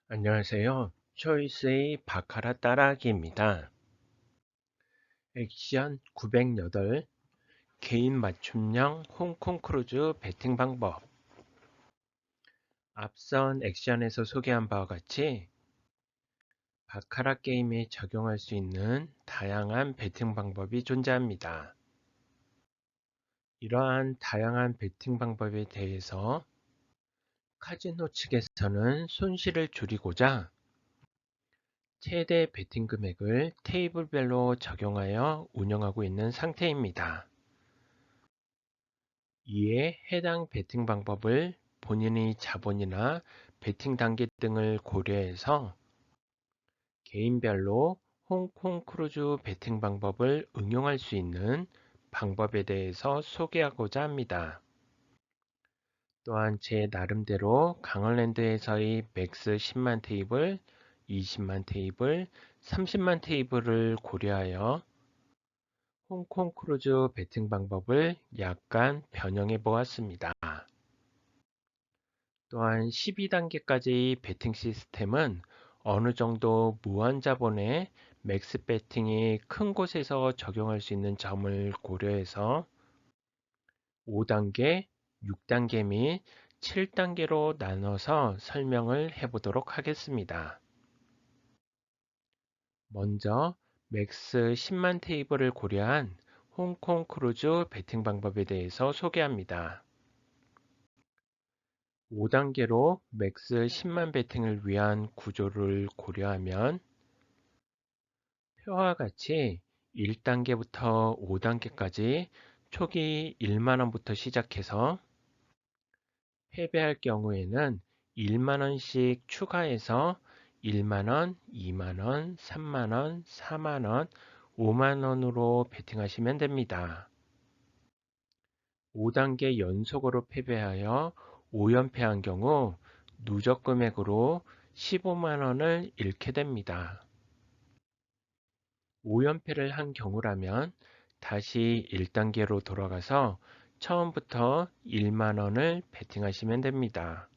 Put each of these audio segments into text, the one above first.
안녕하세요. 초이스의 바카라 따라하기입니다. 액션 908 개인 맞춤형 홍콩 크루즈 배팅 방법. 앞선 액션에서 소개한 바와 같이 바카라 게임에 적용할 수 있는 다양한 배팅 방법이 존재합니다. 이러한 다양한 배팅 방법에 대해서 카지노 측에서는 손실을 줄이고자 최대 베팅 금액을 테이블별로 적용하여 운영하고 있는 상태입니다. 이에 해당 베팅 방법을 본인의 자본이나 베팅 단계 등을 고려해서 개인별로 홍콩 크루즈 베팅 방법을 응용할 수 있는 방법에 대해서 소개하고자 합니다. 또한 제 나름대로 강원랜드에서의 맥스 10만 테이블, 20만 테이블, 30만 테이블을 고려하여 홍콩 크루즈 베팅 방법을 약간 변형해 보았습니다. 또한 12단계까지 베팅 시스템은 어느 정도 무한 자본의 맥스 베팅이 큰 곳에서 적용할 수 있는 점을 고려해서 5단계, 6단계 및 7단계로 나눠서 설명을 해보도록 하겠습니다. 먼저 맥스 10만 테이블을 고려한 홍콩 크루즈 베팅 방법에 대해서 소개합니다. 5단계로 맥스 10만 베팅을 위한 구조를 고려하면 표와 같이 1단계부터 5단계까지 초기 1만원부터 시작해서 패배할 경우에는 1만원씩 추가해서 1만원, 2만원, 3만원, 4만원, 5만원으로 베팅하시면 됩니다. 5단계 연속으로 패배하여 5연패한 경우 누적 금액으로 15만원을 잃게 됩니다. 5연패를 한 경우라면 다시 1단계로 돌아가서 처음부터 1만원을 베팅하시면 됩니다.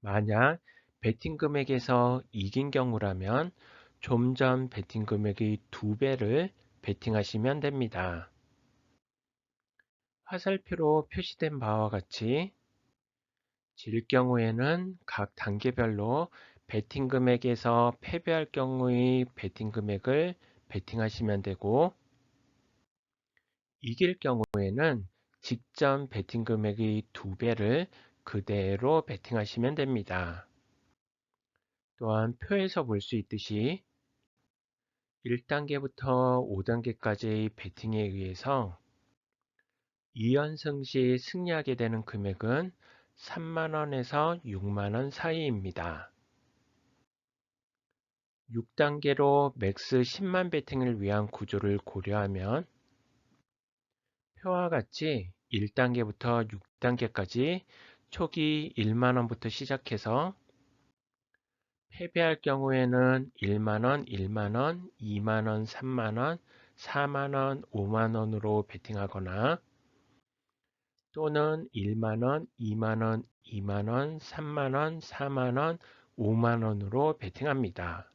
만약 베팅 금액에서 이긴 경우라면 좀 전 베팅 금액의 2배를 베팅하시면 됩니다. 화살표로 표시된 바와 같이 질 경우에는 각 단계별로 베팅 금액에서 패배할 경우의 베팅 금액을 베팅하시면 되고 이길 경우에는 직전 베팅 금액의 2배를 그대로 베팅하시면 됩니다. 또한 표에서 볼 수 있듯이 1단계부터 5단계까지의 베팅에 의해서 2연승 시 승리하게 되는 금액은 3만원에서 6만원 사이입니다. 6단계로 맥스 10만 베팅을 위한 구조를 고려하면 표와 같이 1단계부터 6단계까지 초기 1만원부터 시작해서 패배할 경우에는 1만원, 1만원, 2만원, 3만원, 4만원, 5만원으로 베팅하거나 또는 1만원, 2만원, 2만원, 3만원, 4만원, 5만원으로 베팅합니다.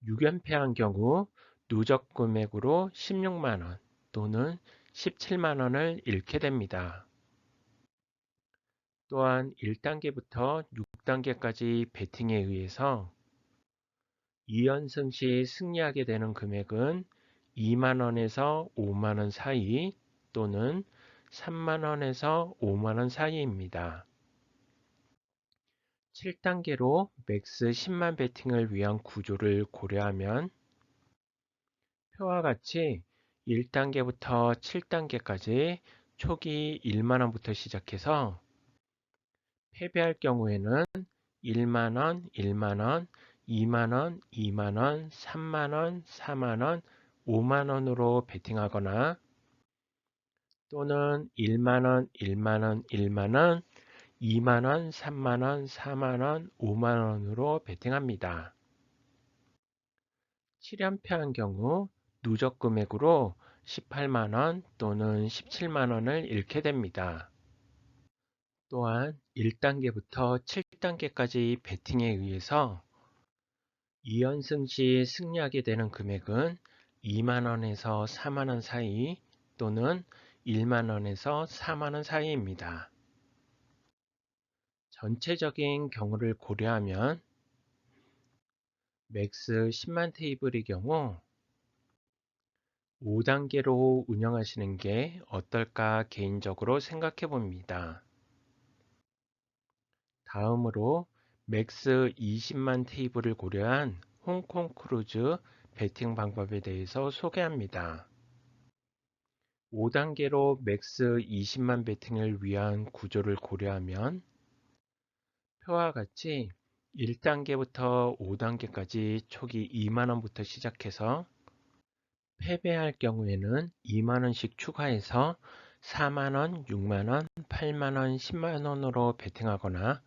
6연패한 경우 누적 금액으로 16만원 또는 17만원을 잃게 됩니다. 또한 1단계부터 6단계까지 베팅에 의해서 2연승 시 승리하게 되는 금액은 2만원에서 5만원 사이 또는 3만원에서 5만원 사이입니다. 7단계로 맥스 10만 베팅을 위한 구조를 고려하면 표와 같이 1단계부터 7단계까지 초기 1만원부터 시작해서 패배할 경우에는 1만원, 1만원, 2만원, 2만원, 3만원, 4만원, 5만원으로 베팅하거나 또는 1만원, 1만원, 1만원, 2만원, 3만원, 4만원, 5만원으로 베팅합니다. 7연패한 경우 누적 금액으로 18만원 또는 17만원을 잃게 됩니다. 또한 1단계부터 7단계까지 배팅에 의해서 2연승 시 승리하게 되는 금액은 2만원에서 4만원 사이 또는 1만원에서 4만원 사이입니다. 전체적인 경우를 고려하면 맥스 10만 테이블의 경우 5단계로 운영하시는 게 어떨까 개인적으로 생각해 봅니다. 다음으로 맥스 20만 테이블을 고려한 홍콩 크루즈 배팅 방법에 대해서 소개합니다. 5단계로 맥스 20만 배팅을 위한 구조를 고려하면 표와 같이 1단계부터 5단계까지 초기 2만원부터 시작해서 패배할 경우에는 2만원씩 추가해서 4만원, 6만원, 8만원, 10만원으로 배팅하거나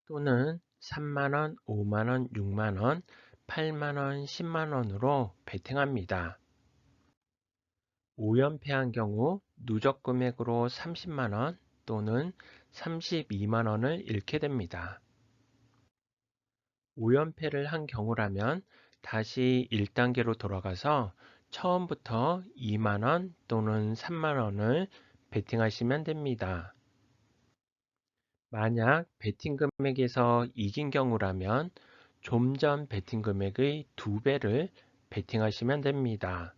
또는 3만원, 5만원, 6만원, 8만원, 10만원으로 배팅합니다. 5연패한 경우 누적 금액으로 30만원 또는 32만원을 잃게 됩니다. 5연패를 한 경우라면 다시 1단계로 돌아가서 처음부터 2만원 또는 3만원을 베팅하시면 됩니다. 만약 베팅 금액에서 이긴 경우라면 좀 전 베팅 금액의 2배를 베팅하시면 됩니다.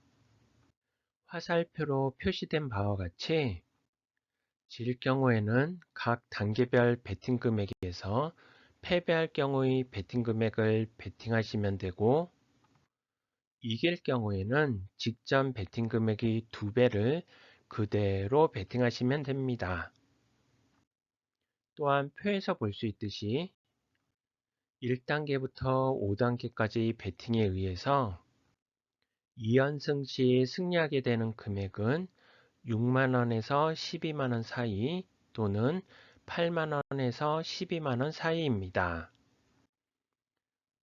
화살표로 표시된 바와 같이 질 경우에는 각 단계별 베팅 금액에서 패배할 경우의 베팅 금액을 베팅하시면 되고 이길 경우에는 직전 베팅 금액의 2배를 그대로 베팅하시면 됩니다. 또한 표에서 볼 수 있듯이 1단계부터 5단계까지 베팅에 의해서 2연승 시 승리하게 되는 금액은 6만원에서 12만원 사이 또는 8만원에서 12만원 사이입니다.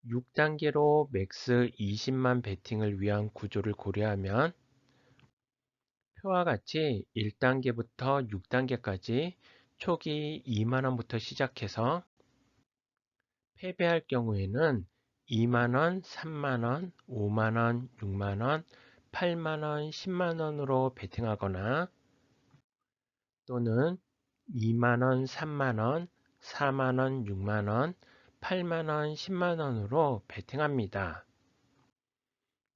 6단계로 맥스 20만 베팅을 위한 구조를 고려하면 표와 같이 1단계부터 6단계까지 초기 2만원부터 시작해서 패배할 경우에는 2만원, 3만원, 5만원, 6만원, 8만원, 10만원으로 베팅하거나 또는 2만원, 3만원, 4만원, 6만원, 8만원, 10만원으로 베팅합니다.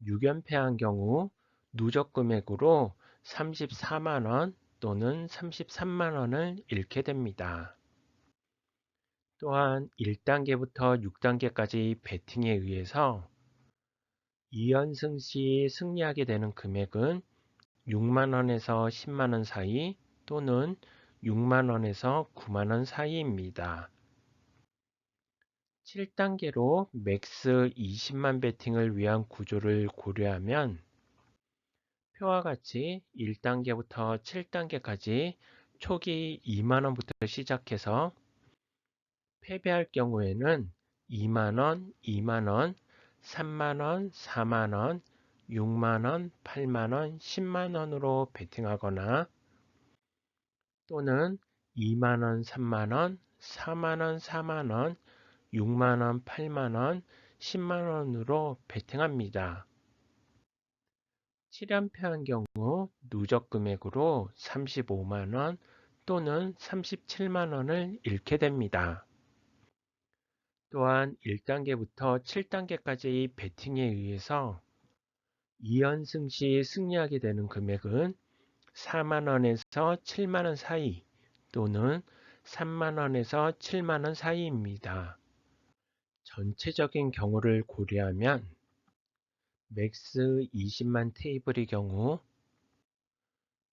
6연패한 경우 누적 금액으로 34만원 또는 33만원을 잃게 됩니다. 또한 1단계부터 6단계까지 베팅에 의해서 2연승 시 승리하게 되는 금액은 6만원에서 10만원 사이 또는 6만원에서 9만원 사이입니다. 7단계로 맥스 20만 베팅을 위한 구조를 고려하면 표와 같이 1단계부터 7단계까지 초기 2만원부터 시작해서 패배할 경우에는 2만원, 2만원, 3만원, 4만원, 6만원, 8만원, 10만원으로 베팅하거나 또는 2만원, 3만원, 4만원, 4만원, 6만원, 8만원, 10만원으로 베팅합니다. 7연패한 경우 누적 금액으로 35만원 또는 37만원을 잃게 됩니다. 또한 1단계부터 7단계까지의 베팅에 의해서 2연승 시 승리하게 되는 금액은 4만원에서 7만원 사이 또는 3만원에서 7만원 사이입니다. 전체적인 경우를 고려하면 맥스 20만 테이블의 경우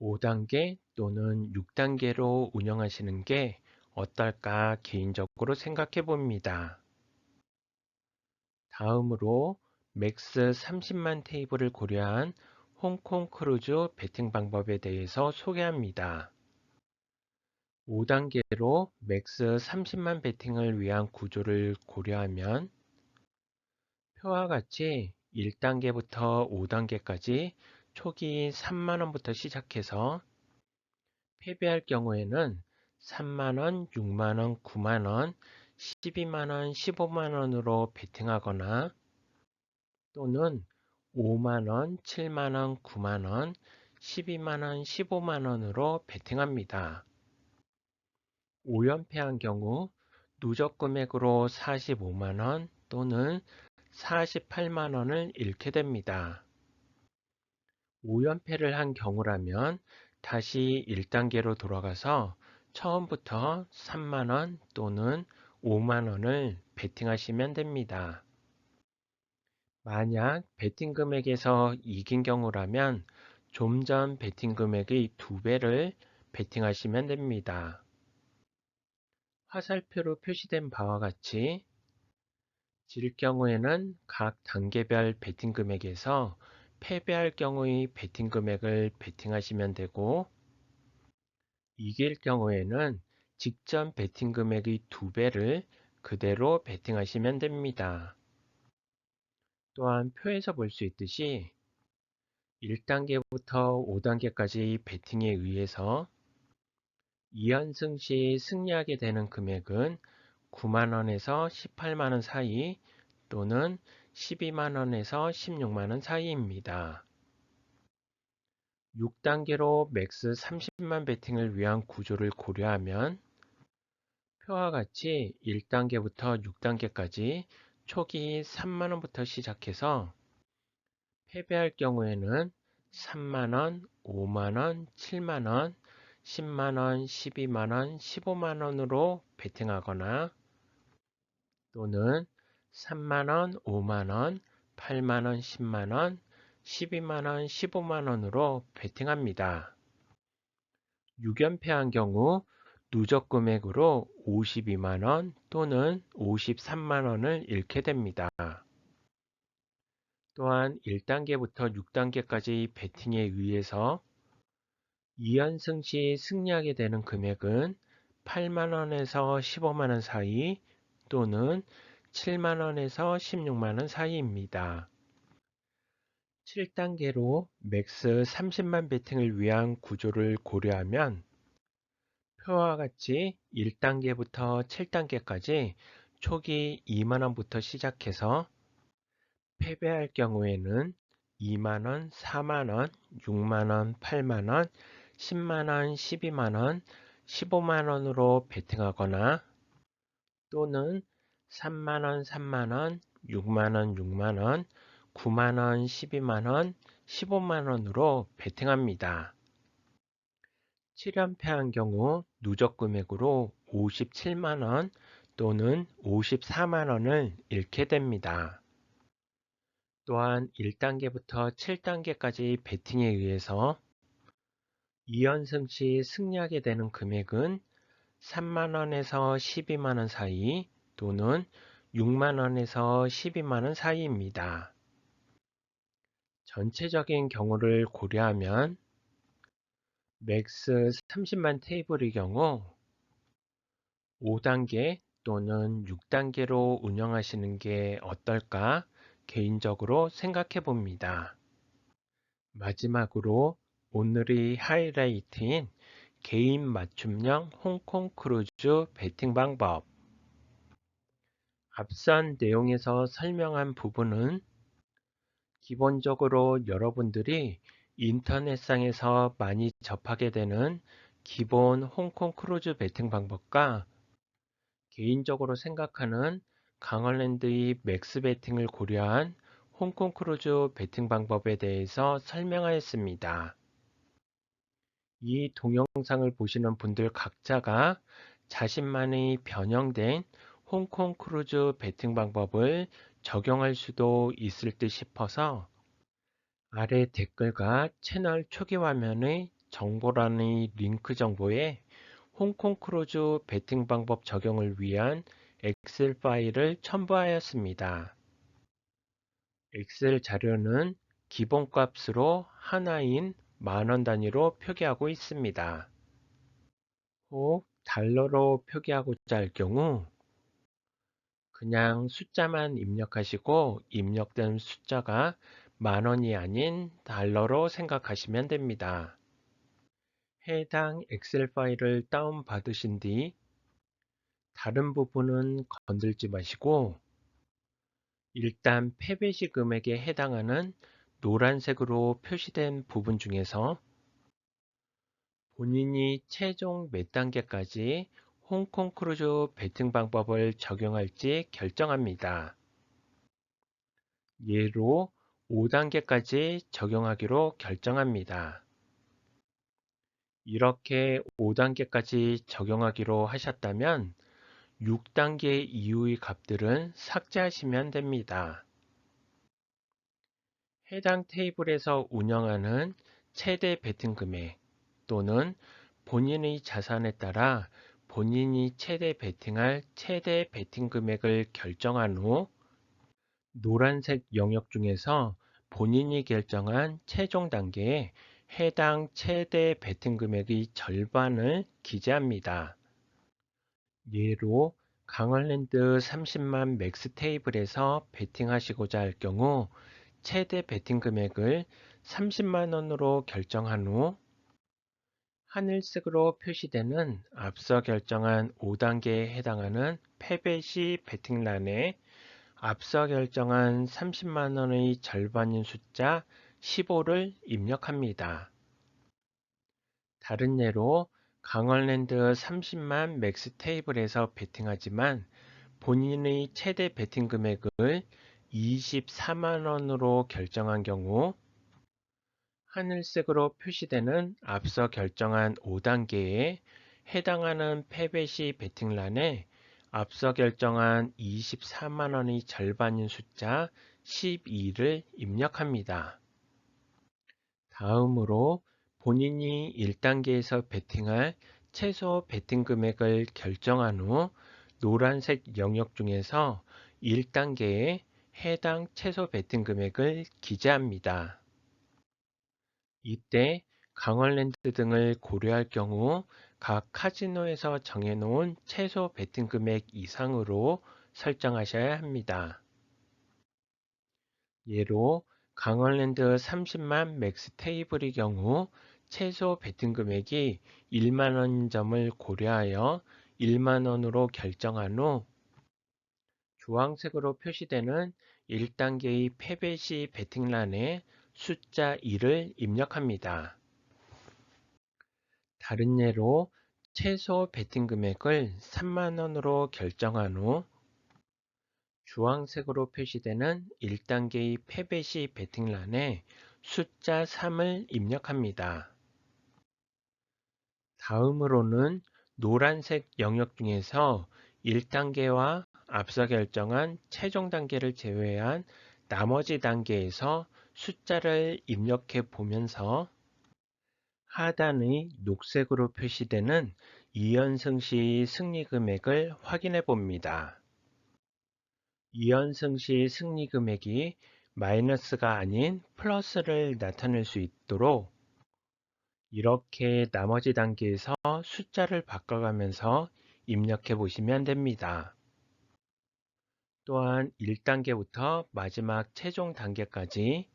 5단계 또는 6단계로 운영하시는 게 어떨까 개인적으로 생각해 봅니다. 다음으로 맥스 30만 테이블을 고려한 홍콩 크루즈 베팅 방법에 대해서 소개합니다. 5단계로 맥스 30만 베팅을 위한 구조를 고려하면 표와 같이 1단계부터 5단계까지 초기 3만원부터 시작해서 패배할 경우에는 3만원, 6만원, 9만원, 12만원, 15만원으로 베팅하거나 또는 5만원, 7만원, 9만원, 12만원, 15만원으로 베팅합니다. 5연패한 경우 누적 금액으로 45만원 또는 48만원을 잃게 됩니다. 5연패를 한 경우라면 다시 1단계로 돌아가서 처음부터 3만원 또는 5만원을 베팅하시면 됩니다. 만약 베팅 금액에서 이긴 경우라면 좀 전 베팅 금액의 2배를 베팅하시면 됩니다. 화살표로 표시된 바와 같이 질 경우에는 각 단계별 베팅 금액에서 패배할 경우의 베팅 금액을 베팅하시면 되고 이길 경우에는 직전 베팅 금액의 2배를 그대로 베팅하시면 됩니다. 또한 표에서 볼 수 있듯이 1단계부터 5단계까지 베팅에 의해서 2연승 시 승리하게 되는 금액은 9만원에서 18만원 사이 또는 12만원에서 16만원 사이입니다. 6단계로 맥스 30만 베팅을 위한 구조를 고려하면 표와 같이 1단계부터 6단계까지 초기 3만원부터 시작해서 패배할 경우에는 3만원, 5만원, 7만원, 10만원, 12만원, 15만원으로 베팅하거나 또는 3만원, 5만원, 8만원, 10만원, 12만원, 15만원으로 베팅합니다. 6연패한 경우 누적 금액으로 52만원 또는 53만원을 잃게 됩니다. 또한 1단계부터 6단계까지 베팅에 의해서 2연승 시 승리하게 되는 금액은 8만원에서 15만원 사이 또는 7만원에서 16만원 사이입니다. 7단계로 맥스 30만 베팅을 위한 구조를 고려하면 표와 같이 1단계부터 7단계까지 초기 2만원부터 시작해서 패배할 경우에는 2만원, 4만원, 6만원, 8만원, 10만원, 12만원, 15만원으로 베팅하거나 또는 3만원, 3만원, 6만원, 6만원, 9만원, 12만원, 15만원으로 베팅합니다. 7연패한 경우 누적 금액으로 57만원 또는 54만원을 잃게 됩니다. 또한 1단계부터 7단계까지 베팅에 의해서 2연승 시 승리하게 되는 금액은 3만원에서 12만원 사이 또는 6만원에서 12만원 사이입니다. 전체적인 경우를 고려하면 맥스 30만 테이블의 경우 5단계 또는 6단계로 운영하시는 게 어떨까 개인적으로 생각해 봅니다. 마지막으로 오늘의 하이라이트인 개인 맞춤형 홍콩 크루즈 베팅 방법. 앞선 내용에서 설명한 부분은 기본적으로 여러분들이 인터넷상에서 많이 접하게 되는 기본 홍콩 크루즈 베팅 방법과 개인적으로 생각하는 강원랜드의 맥스 베팅을 고려한 홍콩 크루즈 베팅 방법에 대해서 설명하였습니다. 이 동영상을 보시는 분들 각자가 자신만의 변형된 홍콩 크루즈 베팅 방법을 적용할 수도 있을 듯 싶어서 아래 댓글과 채널 초기 화면의 정보란의 링크 정보에 홍콩 크루즈 베팅 방법 적용을 위한 엑셀 파일을 첨부하였습니다. 엑셀 자료는 기본값으로 하나인 만원 단위로 표기하고 있습니다. 혹 달러로 표기하고자 할 경우 그냥 숫자만 입력하시고 입력된 숫자가 만원이 아닌 달러로 생각하시면 됩니다. 해당 엑셀 파일을 다운받으신 뒤 다른 부분은 건들지 마시고 일단 패배시 금액에 해당하는 노란색으로 표시된 부분 중에서 본인이 최종 몇 단계까지 홍콩 크루즈 배팅 방법을 적용할지 결정합니다. 예로 5단계까지 적용하기로 결정합니다. 이렇게 5단계까지 적용하기로 하셨다면 6단계 이후의 값들은 삭제하시면 됩니다. 해당 테이블에서 운영하는 최대 베팅 금액 또는 본인의 자산에 따라 본인이 최대 베팅할 최대 베팅 금액을 결정한 후 노란색 영역 중에서 본인이 결정한 최종 단계에 해당 최대 베팅 금액의 절반을 기재합니다. 예로 강원랜드 30만 맥스 테이블에서 베팅하시고자 할 경우 최대 베팅 금액을 30만 원으로 결정한 후 하늘색으로 표시되는 앞서 결정한 5단계에 해당하는 패배 시 베팅란에 앞서 결정한 30만 원의 절반인 숫자 15를 입력합니다. 다른 예로 강원랜드 30만 맥스 테이블에서 베팅하지만 본인의 최대 베팅 금액을 24만 원으로 결정한 경우 하늘색으로 표시되는 앞서 결정한 5단계에 해당하는 패배 시 베팅란에 앞서 결정한 24만 원의 절반인 숫자 12를 입력합니다. 다음으로 본인이 1단계에서 베팅할 최소 베팅 금액을 결정한 후 노란색 영역 중에서 1단계에 해당 최소 베팅 금액을 기재합니다. 이때 강원랜드 등을 고려할 경우 각 카지노에서 정해놓은 최소 베팅 금액 이상으로 설정하셔야 합니다. 예로 강원랜드 30만 맥스 테이블의 경우 최소 베팅 금액이 1만 원인 점을 고려하여 1만 원으로 결정한 후 주황색으로 표시되는 1단계의 패배 시 베팅란에 숫자 2를 입력합니다. 다른 예로 최소 베팅 금액을 3만 원으로 결정한 후 주황색으로 표시되는 1단계의 패배 시 베팅란에 숫자 3을 입력합니다. 다음으로는 노란색 영역 중에서 1단계와 앞서 결정한 최종 단계를 제외한 나머지 단계에서 숫자를 입력해 보면서 하단의 녹색으로 표시되는 2연승 시 승리 금액을 확인해 봅니다. 2연승 시 승리 금액이 마이너스가 아닌 플러스를 나타낼 수 있도록 이렇게 나머지 단계에서 숫자를 바꿔가면서 입력해 보시면 됩니다. 또한 1단계부터 마지막 최종 단계까지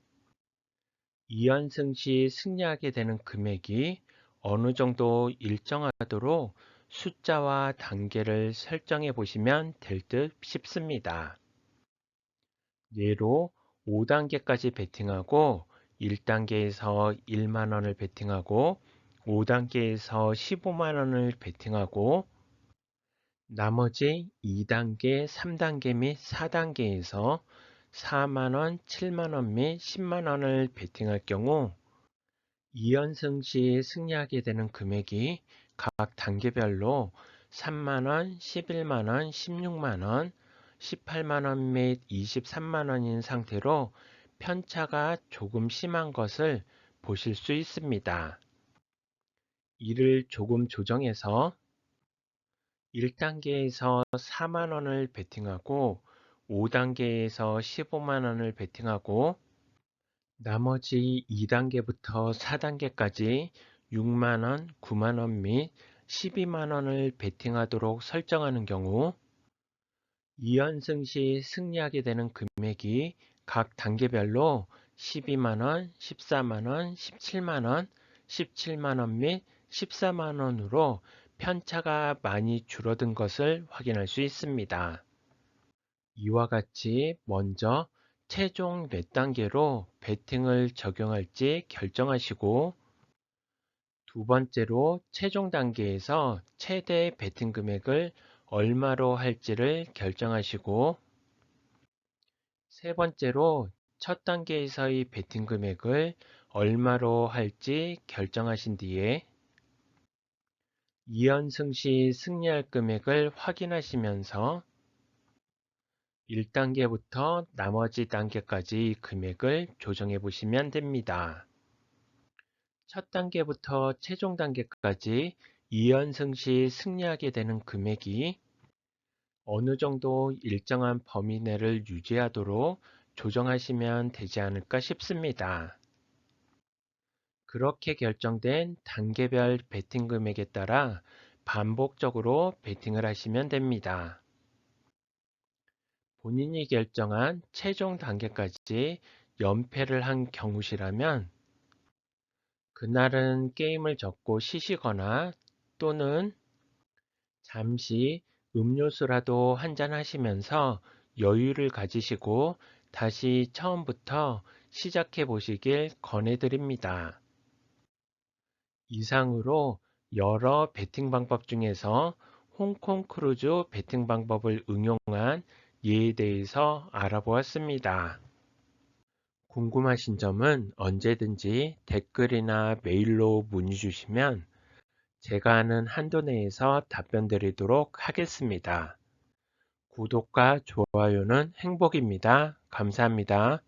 2연승 시 승리하게 되는 금액이 어느 정도 일정하도록 숫자와 단계를 설정해 보시면 될 듯 싶습니다. 예로 5단계까지 베팅하고 1단계에서 1만 원을 베팅하고 5단계에서 15만 원을 베팅하고 나머지 2단계, 3단계 및 4단계에서 4만 원, 7만 원 및 10만 원을 베팅할 경우 2연승 시 승리하게 되는 금액이 각 단계별로 3만 원, 11만 원, 16만 원, 18만 원 및 23만 원인 상태로 편차가 조금 심한 것을 보실 수 있습니다. 이를 조금 조정해서 1단계에서 4만 원을 베팅하고 5단계에서 15만 원을 베팅하고 나머지 2단계부터 4단계까지 6만 원, 9만 원 및 12만 원을 베팅하도록 설정하는 경우 2연승 시 승리하게 되는 금액이 각 단계별로 12만 원, 14만 원, 17만 원, 17만 원 및 14만 원으로 편차가 많이 줄어든 것을 확인할 수 있습니다. 이와 같이 먼저 최종 몇 단계로 베팅을 적용할지 결정하시고 두 번째로 최종 단계에서 최대 베팅 금액을 얼마로 할지를 결정하시고 세 번째로 첫 단계에서의 베팅 금액을 얼마로 할지 결정하신 뒤에 2연승 시 승리할 금액을 확인하시면서 1단계부터 나머지 단계까지 금액을 조정해 보시면 됩니다. 첫 단계부터 최종 단계까지 2연승 시 승리하게 되는 금액이 어느 정도 일정한 범위 내를 유지하도록 조정하시면 되지 않을까 싶습니다. 그렇게 결정된 단계별 베팅 금액에 따라 반복적으로 베팅을 하시면 됩니다. 본인이 결정한 최종 단계까지 연패를 한 경우시라면 그날은 게임을 접고 쉬시거나 또는 잠시 음료수라도 한잔 하시면서 여유를 가지시고 다시 처음부터 시작해 보시길 권해드립니다. 이상으로 여러 베팅 방법 중에서 홍콩 크루즈 베팅 방법을 응용한 예에 대해서 알아보았습니다. 궁금하신 점은 언제든지 댓글이나 메일로 문의 주시면 제가 아는 한도 내에서 답변 드리도록 하겠습니다. 구독과 좋아요는 행복입니다. 감사합니다.